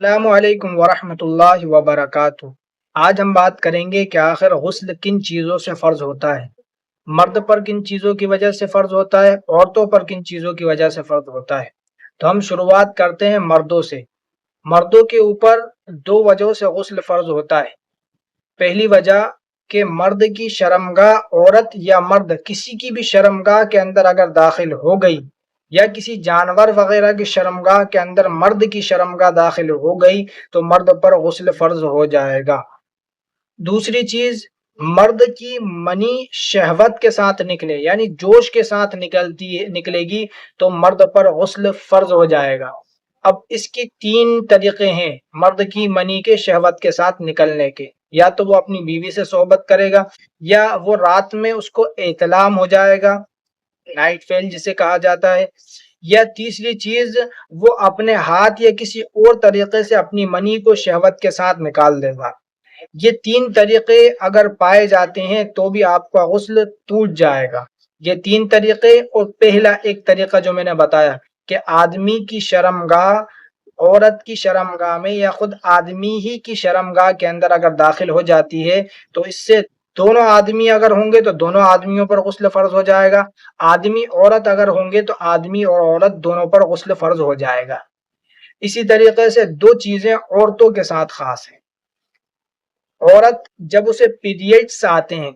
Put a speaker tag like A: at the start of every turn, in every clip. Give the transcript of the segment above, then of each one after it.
A: السلام علیکم ورحمۃ اللہ وبرکاتہ۔ آج ہم بات کریں گے کہ آخر غسل کن چیزوں سے فرض ہوتا ہے، مرد پر کن چیزوں کی وجہ سے فرض ہوتا ہے، عورتوں پر کن چیزوں کی وجہ سے فرض ہوتا ہے۔ تو ہم شروعات کرتے ہیں مردوں سے۔ مردوں کے اوپر دو وجہوں سے غسل فرض ہوتا ہے۔ پہلی وجہ کہ مرد کی شرمگاہ، عورت یا مرد کسی کی بھی شرمگاہ کے اندر اگر داخل ہو گئی، یا کسی جانور وغیرہ کی شرمگاہ کے اندر مرد کی شرمگاہ داخل ہو گئی تو مرد پر غسل فرض ہو جائے گا۔ دوسری چیز، مرد کی منی شہوت کے ساتھ نکلے، یعنی جوش کے ساتھ نکلے گی تو مرد پر غسل فرض ہو جائے گا۔ اب اس کے تین طریقے ہیں مرد کی منی کے شہوت کے ساتھ نکلنے کے۔ یا تو وہ اپنی بیوی سے صحبت کرے گا، یا وہ رات میں اس کو احتلام ہو جائے گا، نائٹ فیل جسے کہا جاتا ہے، یا تیسری چیز وہ اپنے ہاتھ یا کسی اور طریقے سے اپنی منی کو شہوت کے ساتھ نکال دے گا۔ یہ تین طریقے اگر پائے جاتے ہیں تو بھی آپ کا غسل ٹوٹ جائے گا۔ یہ تین طریقے، اور پہلا ایک طریقہ جو میں نے بتایا کہ آدمی کی شرمگاہ عورت کی شرمگاہ میں یا خود آدمی ہی کی شرمگاہ کے اندر اگر داخل ہو جاتی ہے تو اس سے دونوں آدمی اگر ہوں گے تو دونوں آدمیوں پر غسل فرض ہو جائے گا، آدمی عورت اگر ہوں گے تو آدمی اور عورت دونوں پر غسل فرض ہو جائے گا۔ اسی طریقے سے دو چیزیں عورتوں کے ساتھ خاص ہیں۔ عورت جب اسے پیریڈز آتے ہیں،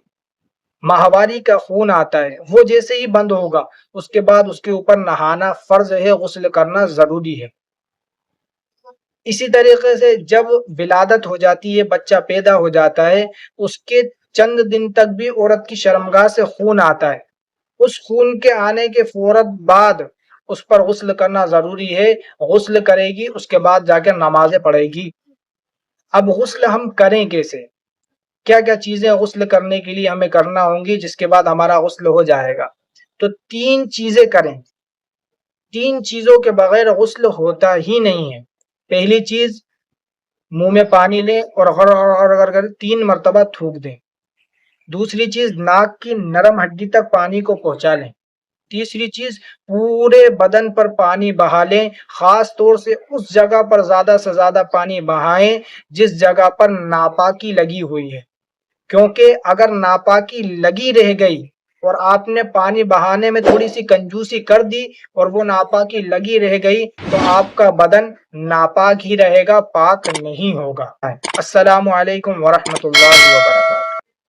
A: ماہواری کا خون آتا ہے، وہ جیسے ہی بند ہوگا اس کے بعد اس کے اوپر نہانا فرض ہے، غسل کرنا ضروری ہے۔ اسی طریقے سے جب ولادت ہو جاتی ہے، بچہ پیدا ہو جاتا ہے، اس کے چند دن تک بھی عورت کی شرمگاہ سے خون آتا ہے۔ اس خون کے آنے کے فوراً بعد اس پر غسل کرنا ضروری ہے۔ غسل کرے گی، اس کے بعد جا کے نمازیں پڑھے گی۔ اب غسل ہم کریں کیسے؟ کیا کیا چیزیں غسل کرنے کے لیے ہمیں کرنا ہوں گی جس کے بعد ہمارا غسل ہو جائے گا؟ تو تین چیزیں کریں۔ تین چیزوں کے بغیر غسل ہوتا ہی نہیں ہے۔ پہلی چیز، منہ میں پانی لیں اور غر کر 3 مرتبہ تھوک دیں۔ دوسری چیز، ناک کی نرم ہڈی تک پانی کو پہنچا لیں۔ تیسری چیز، پورے بدن پر پانی بہا لیں، خاص طور سے اس جگہ پر زیادہ سے زیادہ پانی بہائیں جس جگہ پر ناپاکی لگی ہوئی ہے، کیونکہ اگر ناپاکی لگی رہ گئی اور آپ نے پانی بہانے میں تھوڑی سی کنجوسی کر دی اور وہ ناپاکی لگی رہ گئی تو آپ کا بدن ناپاک ہی رہے گا، پاک نہیں ہوگا۔ السلام علیکم ورحمۃ اللہ وبرکاتہ۔